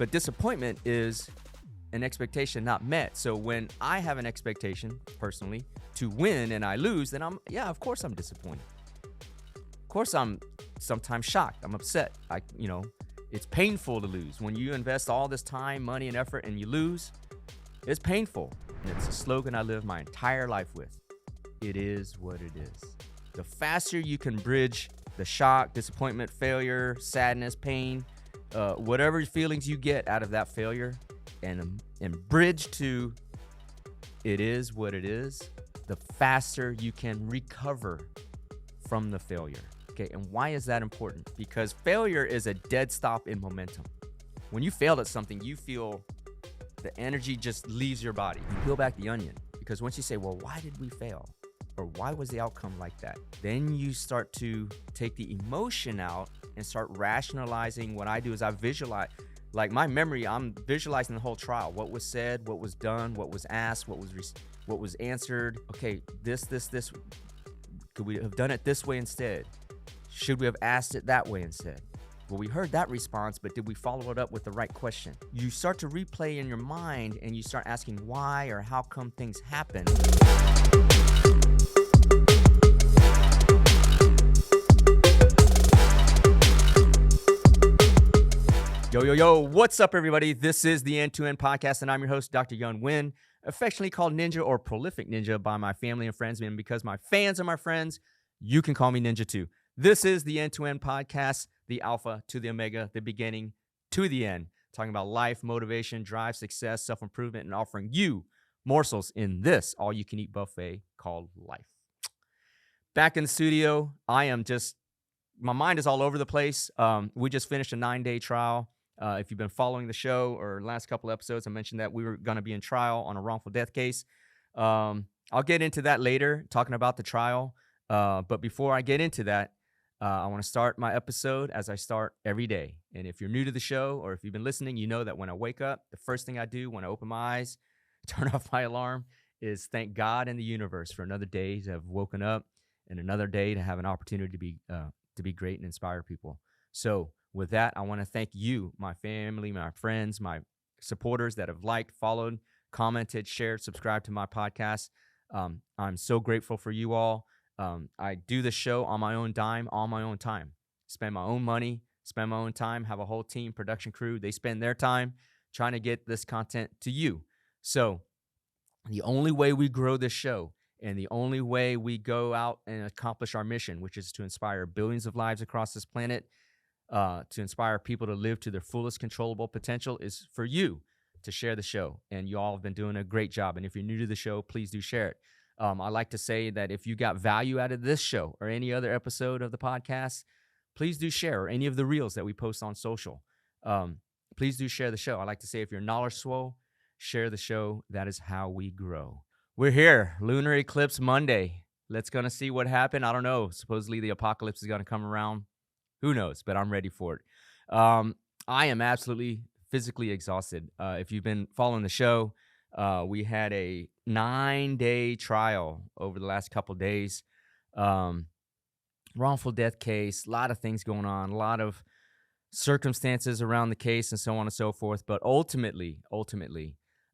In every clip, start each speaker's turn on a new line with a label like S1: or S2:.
S1: But disappointment is an expectation not met. So when I have an expectation personally to win and I lose, then of course I'm disappointed. Of course I'm sometimes shocked. I'm upset. It's painful to lose. When you invest all this time, money, and effort and you lose, it's painful. And it's a slogan I live my entire life with. It is what it is. The faster you can bridge the shock, disappointment, failure, sadness, pain, whatever feelings you get out of that failure, and bridge to it is what it is, the faster you can recover from the failure. Okay, and why is that important? Because failure is a dead stop in momentum. When you failed at something, you feel the energy just leaves your body. You peel back the onion, because once you say, well, why did we fail? Or why was the outcome like that? Then you start to take the emotion out and start rationalizing. What I do is I visualize, like my memory, I'm visualizing the whole trial. What was said, what was done, what was asked, what was answered. Okay, this. Could we have done it this way instead? Should we have asked it that way instead? Well, we heard that response, but did we follow it up with the right question? You start to replay in your mind and you start asking why or how come things happen. Yo, what's up, everybody? This is the End-to-End Podcast, and I'm your host, Dr. Yun Win, affectionately called Ninja or Prolific Ninja by my family and friends, and because my fans are my friends, you can call me Ninja too. This is the End-to-End Podcast, the alpha to the omega, the beginning to the end, talking about life, motivation, drive, success, self-improvement, and offering you morsels in this all-you-can-eat buffet called life. Back in the studio, my mind is all over the place. We just finished a 9-day trial. If you've been following the show or last couple episodes, I mentioned that we were going to be in trial on a wrongful death case. I'll get into that later, talking about the trial. But before I get into that, I want to start my episode as I start every day. And if you're new to the show or if you've been listening, you know that when I wake up, the first thing I do when I open my eyes, turn off my alarm, is thank God and the universe for another day to have woken up and another day to have an opportunity to be great and inspire people. So with that, I want to thank you, my family, my friends, my supporters that have liked, followed, commented, shared, subscribed to my podcast. I'm so grateful for you all. I do the show on my own dime, on my own time. Spend my own money, spend my own time, have a whole team, production crew. They spend their time trying to get this content to you. So the only way we grow this show and the only way we go out and accomplish our mission, which is to inspire billions of lives across this planet, to inspire people to live to their fullest controllable potential, is for you to share the show. And you all have been doing a great job. And if you're new to the show, please do share it. I like to say that if you got value out of this show or any other episode of the podcast, please do share, or any of the reels that we post on social. Please do share the show. I like to say if you're knowledge swole, share the show. That is how we grow. We're here, Lunar Eclipse Monday. Let's gonna see what happened. I don't know. Supposedly the apocalypse is gonna come around. Who knows? But I'm ready for it. I am absolutely physically exhausted. If you've been following the show, we had a 9-day trial over the last couple of days. Wrongful death case, a lot of things going on, a lot of circumstances around the case and so on and so forth. But ultimately,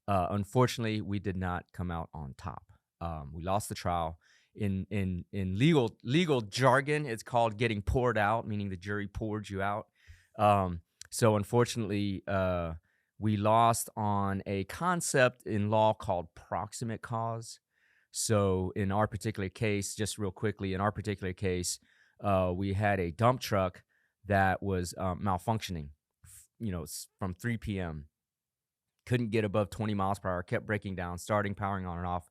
S1: unfortunately, we did not come out on top. We lost the trial. In legal jargon, it's called getting poured out, meaning the jury poured you out. So unfortunately, we lost on a concept in law called proximate cause. So in our particular case, just real quickly, we had a dump truck that was malfunctioning, from 3 p.m. Couldn't get above 20 miles per hour, kept breaking down, starting, powering on and off.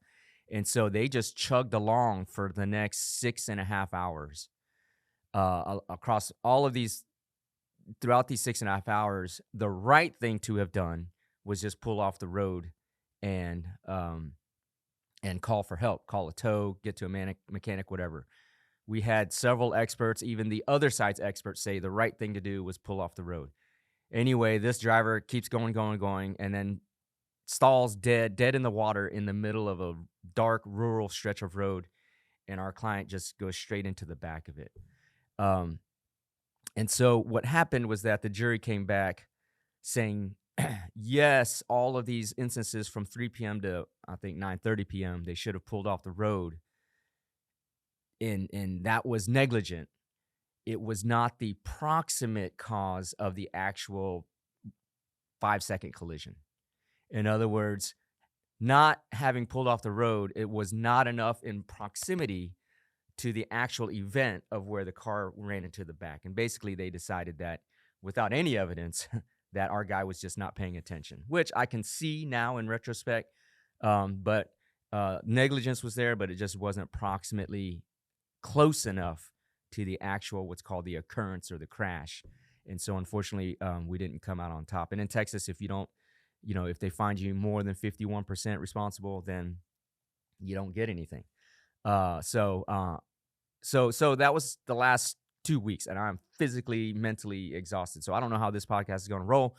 S1: And so they just chugged along for the next 6.5 hours across all of these. Throughout these 6.5 hours, the right thing to have done was just pull off the road and call for help, call a tow, get to a mechanic, whatever. We had several experts, even the other side's experts, say the right thing to do was pull off the road. Anyway, this driver keeps going, and then stalls dead in the water in the middle of a dark rural stretch of road, and our client just goes straight into the back of it. And so what happened was that the jury came back saying yes, all of these instances from 3 p.m. to I think 9:30 p.m. they should have pulled off the road, and that was negligent. It was not the proximate cause of the actual 5-second collision. In other words, not having pulled off the road, it was not enough in proximity to the actual event of where the car ran into the back. And basically, they decided that without any evidence, that our guy was just not paying attention, which I can see now in retrospect. But negligence was there, but it just wasn't proximately close enough to the actual what's called the occurrence or the crash. And so, unfortunately, we didn't come out on top. And in Texas, if you don't, if they find you more than 51% responsible, then you don't get anything. So that was the last 2 weeks, and I'm physically, mentally exhausted. So I don't know how this podcast is going to roll,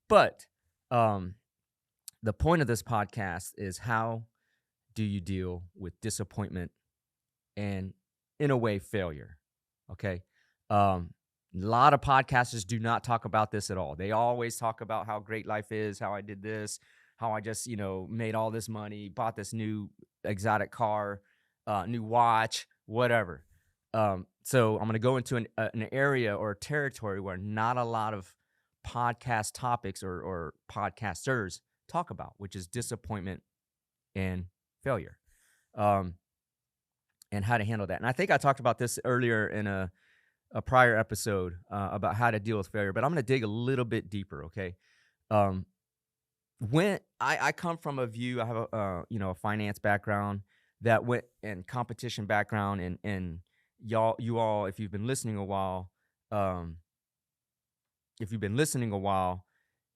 S1: but the point of this podcast is how do you deal with disappointment and, in a way, failure? Okay. A lot of podcasters do not talk about this at all. They always talk about how great life is, how I did this, how I just, made all this money, bought this new exotic car, new watch, whatever. So I'm going to go into an area or territory where not a lot of podcast topics or podcasters talk about, which is disappointment and failure, and how to handle that. And I think I talked about this earlier in a prior episode about how to deal with failure, but I'm going to dig a little bit deeper. Okay. When I come from a view, I have a finance background that went and competition background, and you all, if you've been listening a while,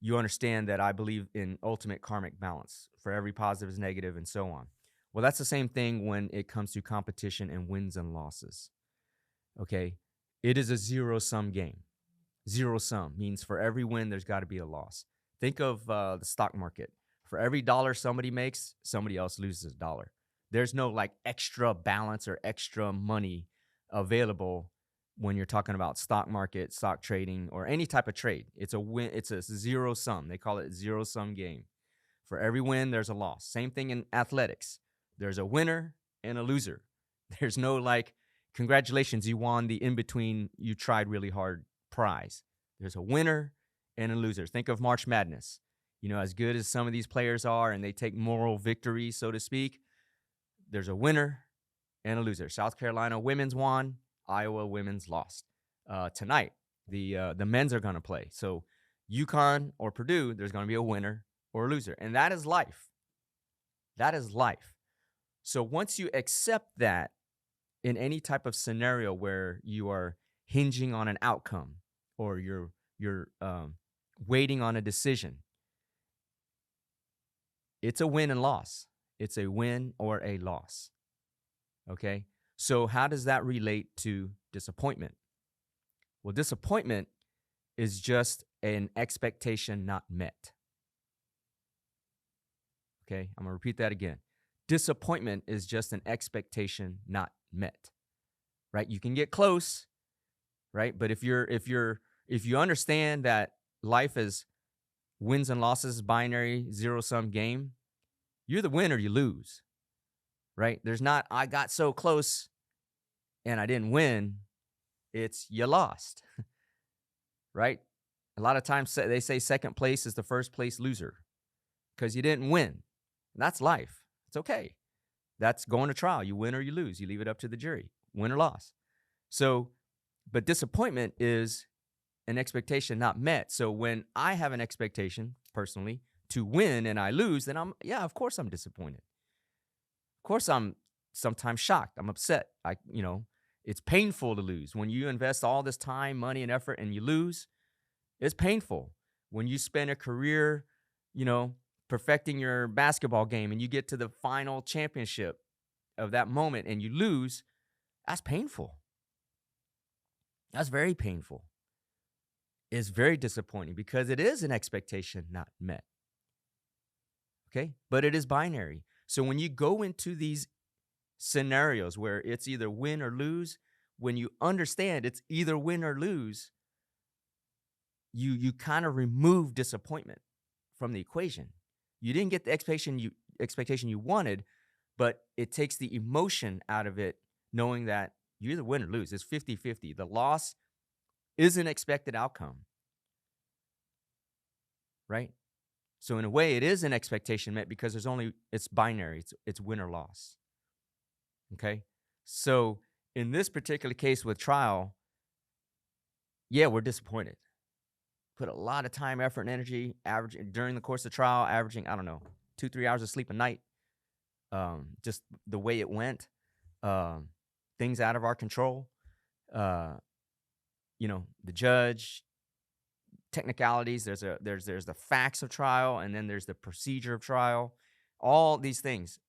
S1: you understand that I believe in ultimate karmic balance. For every positive is negative, and so on. Well, that's the same thing when it comes to competition and wins and losses. Okay. It is a zero-sum game. Zero sum means for every win, there's got to be a loss. Think of the stock market. For every dollar somebody makes, somebody else loses a dollar. There's no like extra balance or extra money available when you're talking about stock market, stock trading, or any type of trade. It's a win. It's a zero sum. They call it zero sum game. For every win, there's a loss. Same thing in athletics. There's a winner and a loser. There's no like, congratulations, you won the in-between, you tried really hard prize. There's a winner and a loser. Think of March Madness. As good as some of these players are and they take moral victory, so to speak, there's a winner and a loser. South Carolina women's won, Iowa women's lost. Tonight, the men's are going to play. So UConn or Purdue, there's going to be a winner or a loser. And that is life. That is life. So once you accept that in any type of scenario where you are hinging on an outcome or you're waiting on a decision, it's a win and loss. It's a win or a loss. Okay? So how does that relate to disappointment? Well, disappointment is just an expectation not met. Okay? I'm going to repeat that again. Disappointment is just an expectation not met. Right? You can get close, right? But if you understand that life is wins and losses, binary, zero-sum game, you're the winner, you lose. Right? There's not, I got so close and I didn't win. It's you lost. Right? A lot of times they say second place is the first place loser because you didn't win. And that's life. It's okay. That's going to trial. You win or you lose. You leave it up to the jury, win or loss. So, but disappointment is an expectation not met. So when I have an expectation personally to win and I lose, then of course I'm disappointed. Of course I'm sometimes shocked. I'm upset. It's painful to lose. When you invest all this time, money, and effort and you lose, it's painful. When you spend a career, perfecting your basketball game and you get to the final championship of that moment and you lose, that's painful. That's very painful. It's very disappointing because it is an expectation not met. Okay? But it is binary. So when you go into these scenarios where it's either win or lose, when you understand it's either win or lose, you kind of remove disappointment from the equation. You didn't get the expectation you wanted, but it takes the emotion out of it, knowing that you either win or lose. It's 50-50. The loss is an expected outcome, right? So in a way, it is an expectation met because it's binary. It's win or loss. Okay. So in this particular case with trial, yeah, we're disappointed. Put a lot of time, effort, and energy averaging during the course of trial, averaging, I don't know, 2-3 hours of sleep a night. Just the way it went, things out of our control. The judge, technicalities. There's the facts of trial, and then there's the procedure of trial. All these things.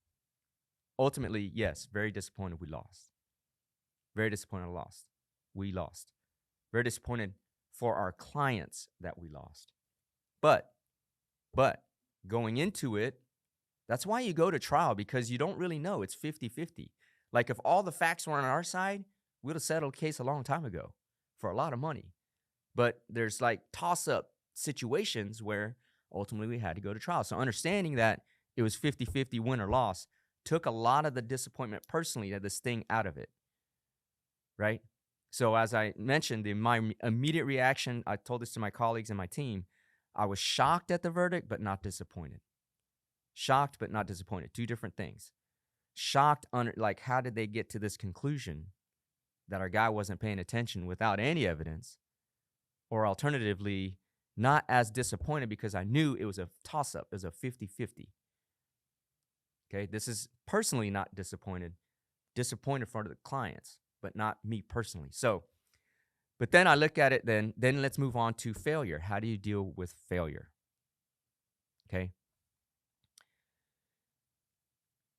S1: Ultimately, yes, very disappointed we lost. Very disappointed we lost. Very disappointed for our clients that we lost. But going into it, that's why you go to trial, because you don't really know. It's 50-50. Like if all the facts were on our side, we'd have settled the case a long time ago for a lot of money. But there's like toss-up situations where ultimately we had to go to trial. So understanding that it was 50-50 win or loss took a lot of the disappointment personally, that this thing out of it, right? So as I mentioned, my immediate reaction, I told this to my colleagues and my team, I was shocked at the verdict, but not disappointed. Shocked, but not disappointed. Two different things. Shocked, like how did they get to this conclusion that our guy wasn't paying attention without any evidence? Or alternatively, not as disappointed because I knew it was a toss-up. It was a 50-50. Okay, this is personally not disappointed for the clients, but not me personally. So, but then I look at it, then let's move on to failure. How do you deal with failure? Okay.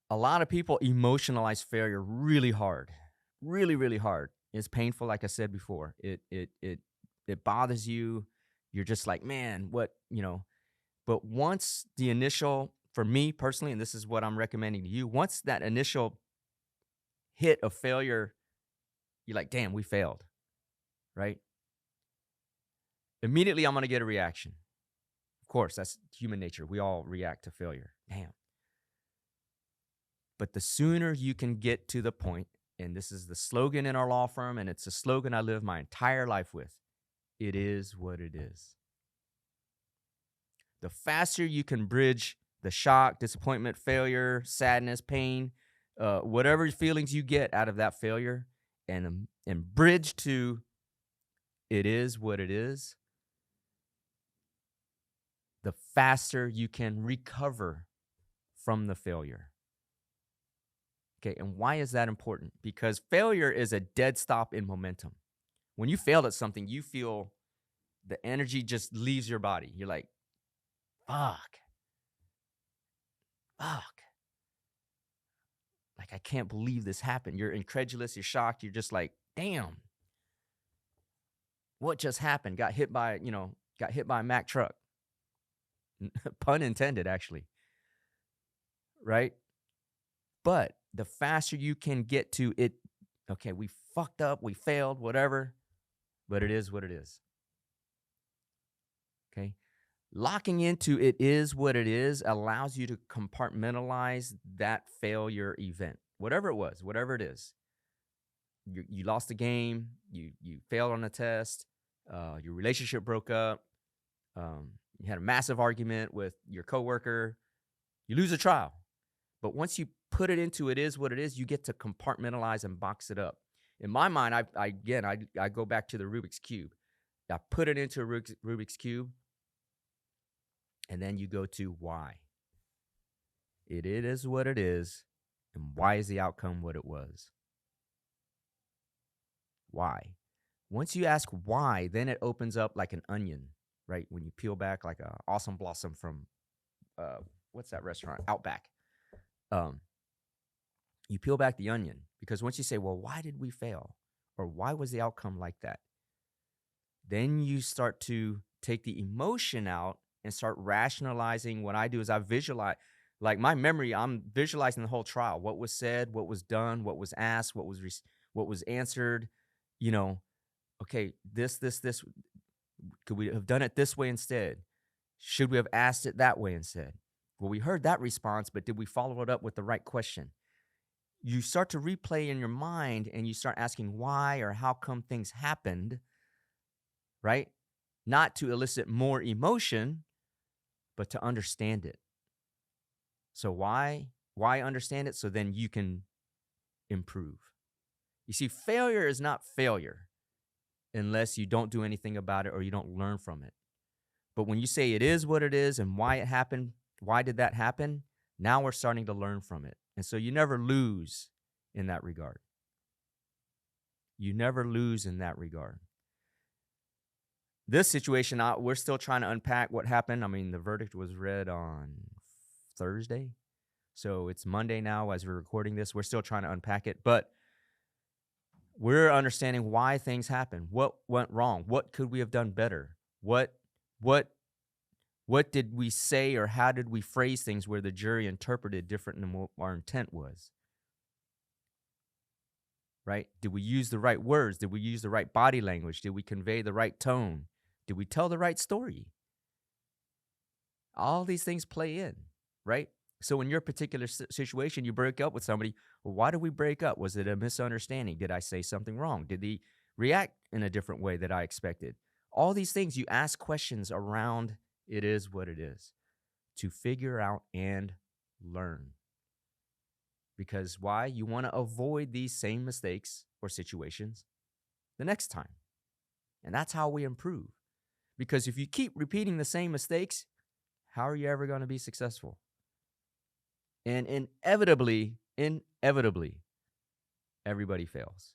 S1: A lot of people emotionalize failure really hard, really, really hard. It's painful, like I said before. It bothers you. You're just like, man, what, but once the initial, for me personally, and this is what I'm recommending to you, once that initial hit of failure, you're like, damn, we failed, right? Immediately, I'm going to get a reaction. Of course, that's human nature. We all react to failure. Damn. But the sooner you can get to the point, and this is the slogan in our law firm, and it's a slogan I live my entire life with, it is what it is. The faster you can bridge the shock, disappointment, failure, sadness, pain, whatever feelings you get out of that failure, and bridge to it is what it is, the faster you can recover from the failure. Okay, and why is that important? Because failure is a dead stop in momentum. When you failed at something, you feel the energy just leaves your body. You're like, fuck. Like, I can't believe this happened. You're incredulous, you're shocked, you're just like, damn. What just happened? Got hit by a Mack truck. Pun intended, actually. Right? But the faster you can get to it, okay, we fucked up, we failed, whatever, but it is what it is. Okay? Locking into it is what it is allows you to compartmentalize that failure event, whatever it was, whatever it is. You lost the game, you failed on a test, your relationship broke up, you had a massive argument with your coworker, you lose a trial. But once you put it into it is what it is, you get to compartmentalize and box it up. In my mind, I go back to the Rubik's Cube. I put it into a Rubik's Cube, and then you go to why. It is what it is, and why is the outcome what it was? Why? Once you ask why, then it opens up like an onion, right? When you peel back like a awesome blossom from, what's that restaurant? Outback. You peel back the onion, because once you say, well, why did we fail? Or why was the outcome like that? Then you start to take the emotion out and start rationalizing. What I do is I visualize, like my memory, I'm visualizing the whole trial. What was said, what was done, what was asked, what was answered, okay, this, could we have done it this way instead? Should we have asked it that way instead? Well, we heard that response, but did we follow it up with the right question? You start to replay in your mind and you start asking why or how come things happened, right? Not to elicit more emotion, but to understand it. So why? Why understand it? So then you can improve. You see, failure is not failure unless you don't do anything about it or you don't learn from it. But when you say it is what it is and why it happened, why did that happen? Now we're starting to learn from it. And so you never lose in that regard. You never lose in that regard. This situation, we're still trying to unpack what happened. I mean, the verdict was read on Thursday. So it's Monday now as we're recording this. We're still trying to unpack it, but we're understanding why things happen. What went wrong? What could we have done better? What did we say or how did we phrase things where the jury interpreted different than what our intent was? Right? Did we use the right words? Did we use the right body language? Did we convey the right tone? Did we tell the right story? All these things play in, right? So in your particular situation, you break up with somebody. Well, why did we break up? Was it a misunderstanding? Did I say something wrong? Did they react in a different way that I expected? All these things, you ask questions around it is what it is to figure out and learn. Because why? You want to avoid these same mistakes or situations the next time. And that's how we improve. Because if you keep repeating the same mistakes, how are you ever going to be successful? And inevitably, everybody fails.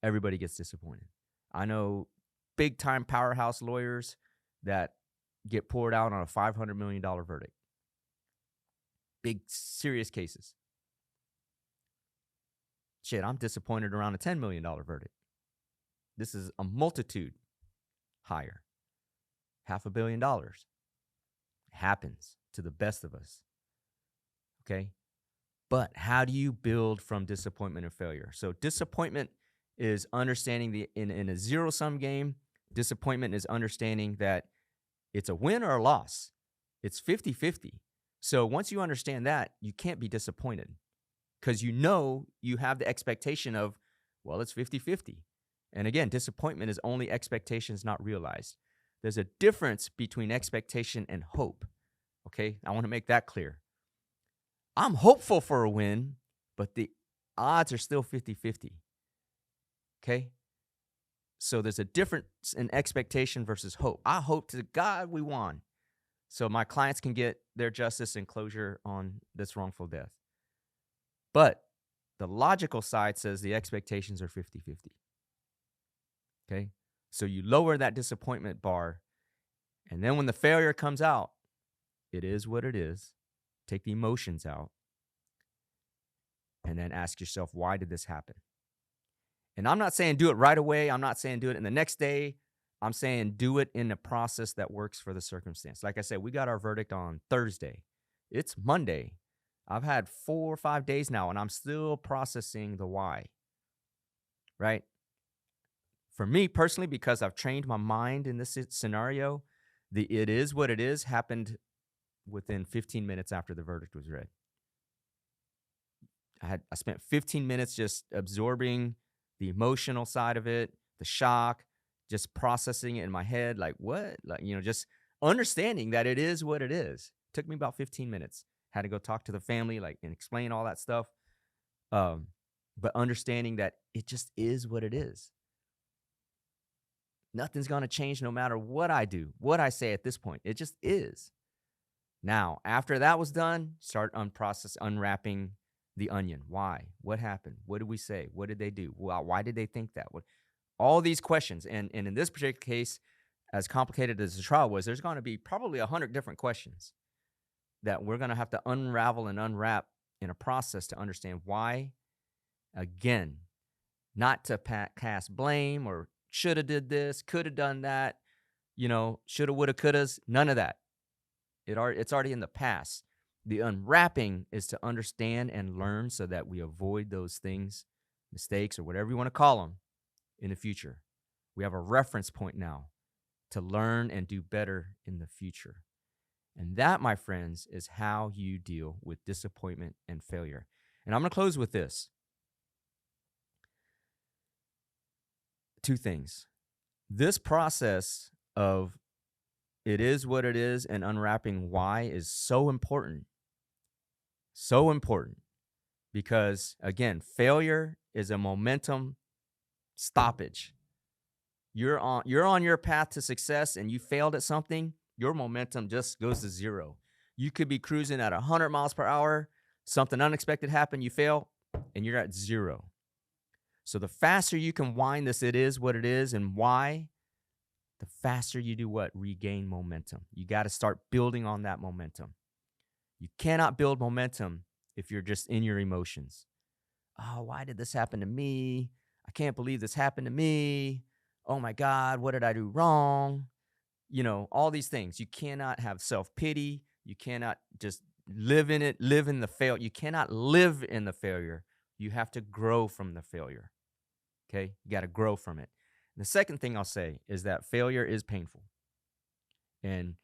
S1: Everybody gets disappointed. I know big time powerhouse lawyers that get poured out on a $500 million verdict. Big, serious cases. Shit, I'm disappointed around a $10 million verdict. This is a multitude higher. $500 million. It happens to the best of us. Okay? But how do you build from disappointment and failure? So disappointment is understanding in a zero-sum game, disappointment is understanding that it's a win or a loss. It's 50-50. So once you understand that, you can't be disappointed because you know you have the expectation of, well, it's 50-50. And again, disappointment is only expectations not realized. There's a difference between expectation and hope. Okay? I want to make that clear. I'm hopeful for a win, but the odds are still 50-50. Okay? So there's a difference in expectation versus hope. I hope to God we won so my clients can get their justice and closure on this wrongful death. But the logical side says the expectations are 50-50. Okay? So you lower that disappointment bar, and then when the failure comes out, it is what it is. Take the emotions out, and then ask yourself, why did this happen? And I'm not saying do it right away. I'm not saying do it in the next day. I'm saying do it in a process that works for the circumstance. Like I said, we got our verdict on Thursday. It's Monday. I've had 4 or 5 days now, and I'm still processing the why, right? For me personally, because I've trained my mind in this scenario, the it is what it is happened within 15 minutes after the verdict was read. I spent 15 minutes just absorbing the emotional side of it, the shock, just processing it in my head, like what? Like, just understanding that it is what it is. Took me about 15 minutes. Had to go talk to the family, and explain all that stuff. But understanding that it just is what it is. Nothing's going to change no matter what I do, what I say at this point. It just is. Now, after that was done, start unwrapping the onion. Why? What happened? What did we say? What did they do? Why did they think that? All these questions. And in this particular case, as complicated as the trial was, there's going to be probably 100 different questions that we're going to have to unravel and unwrap in a process to understand why. Again, not to cast blame or should have did this, could have done that, shoulda, woulda, couldas, none of that. It's already in the past. The unwrapping is to understand and learn so that we avoid those things, mistakes, or whatever you want to call them in the future. We have a reference point now to learn and do better in the future. And that, my friends, is how you deal with disappointment and failure. And I'm going to close with this. Two things. This process of it is what it is and unwrapping why is so important. So important. Because again, failure is a momentum stoppage. You're on your path to success and you failed at something, your momentum just goes to zero. You could be cruising at 100 miles per hour, something unexpected happened, you fail, and you're at zero. So the faster you can wind this it is what it is and why, the faster you do what? Regain momentum. You got to start building on that momentum. You cannot build momentum if you're just in your emotions. Oh, why did this happen to me? I can't believe this happened to me. Oh my God, what did I do wrong? You know, all these things. You cannot have self-pity. You cannot just live in it, live in the failure. You cannot live in the failure. You have to grow from the failure. Okay? You got to grow from it. The second thing I'll say is that failure is painful. And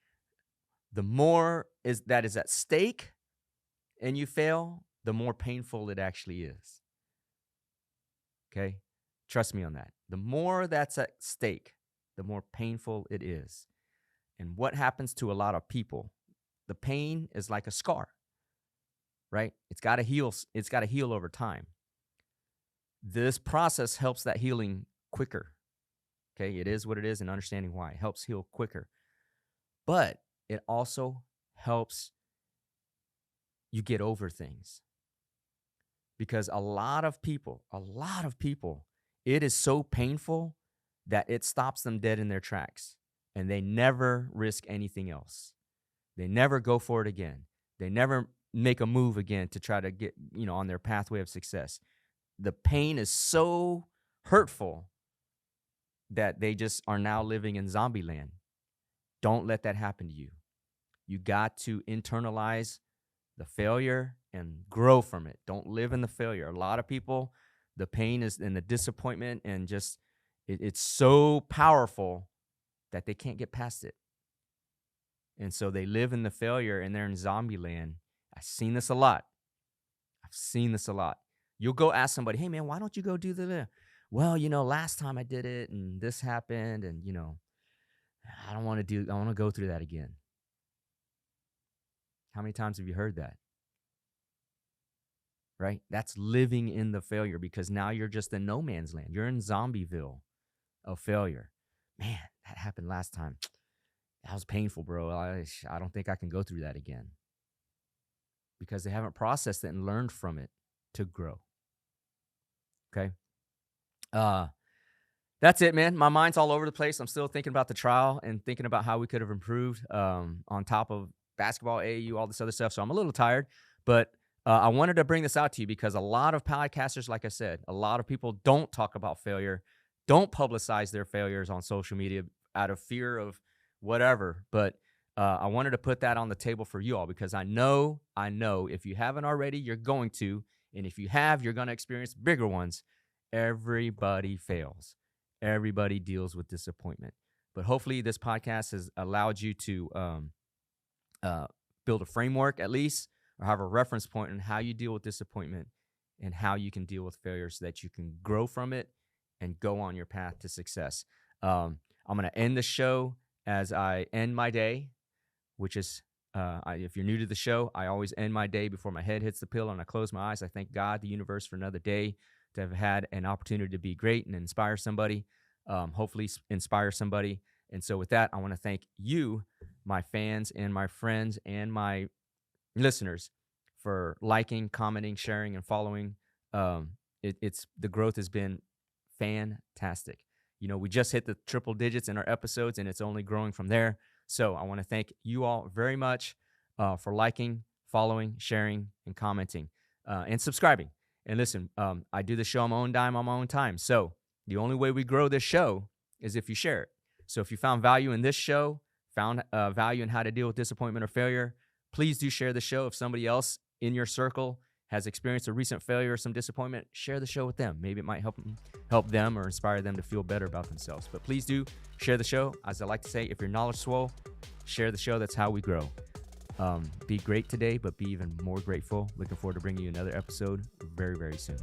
S1: the more that is at stake and you fail, the more painful it actually is. Okay? Trust me on that. The more that's at stake, the more painful it is. And what happens to a lot of people, the pain is like a scar, right? It's got to heal. It's got to heal over time. This process helps that healing quicker. Okay? It is what it is, and understanding why. It helps heal quicker. But it also helps you get over things. Because a lot of people, it is so painful that it stops them dead in their tracks. And they never risk anything else. They never go for it again. They never make a move again to try to get, on their pathway of success. The pain is so hurtful that they just are now living in zombie land. Don't let that happen to you. You got to internalize the failure and grow from it. Don't live in the failure. A lot of people, the pain is in the disappointment and just it's so powerful that they can't get past it. And so they live in the failure and they're in zombie land. I've seen this a lot. You'll go ask somebody, hey man, why don't you go do the, well, last time I did it and this happened and, I want to go through that again. How many times have you heard that? Right? That's living in the failure because now you're just in no man's land. You're in Zombieville of failure. Man, that happened last time. That was painful, bro. I don't think I can go through that again. Because they haven't processed it and learned from it to grow. Okay? That's it, man. My mind's all over the place. I'm still thinking about the trial and thinking about how we could have improved on top of basketball, AAU, all this other stuff. So I'm a little tired, but I wanted to bring this out to you because a lot of podcasters, like I said, a lot of people don't talk about failure, don't publicize their failures on social media out of fear of whatever. But I wanted to put that on the table for you all because I know if you haven't already, you're going to. And if you have, you're going to experience bigger ones. Everybody fails. Everybody deals with disappointment. But hopefully this podcast has allowed you to build a framework at least, or have a reference point on how you deal with disappointment and how you can deal with failure so that you can grow from it and go on your path to success. I'm going to end the show as I end my day, which is, if you're new to the show, I always end my day before my head hits the pillow and I close my eyes. I thank God, the universe, for another day to have had an opportunity to be great and inspire somebody, hopefully inspire somebody. And so with that, I want to thank you, my fans and my friends and my listeners, for liking, commenting, sharing, and following. It's the growth has been fantastic. We just hit the triple digits in our episodes, and it's only growing from there. So I want to thank you all very much for liking, following, sharing, and commenting, and subscribing. And listen, I do the show on my own dime, on my own time. So the only way we grow this show is if you share it. So if you found value in this show, found value in how to deal with disappointment or failure, please do share the show. If somebody else in your circle has experienced a recent failure or some disappointment, share the show with them. Maybe it might help them or inspire them to feel better about themselves. But please do share the show. As I like to say, if you're knowledge swole, share the show. That's how we grow. Be great today, but be even more grateful. Looking forward to bringing you another episode very, very soon.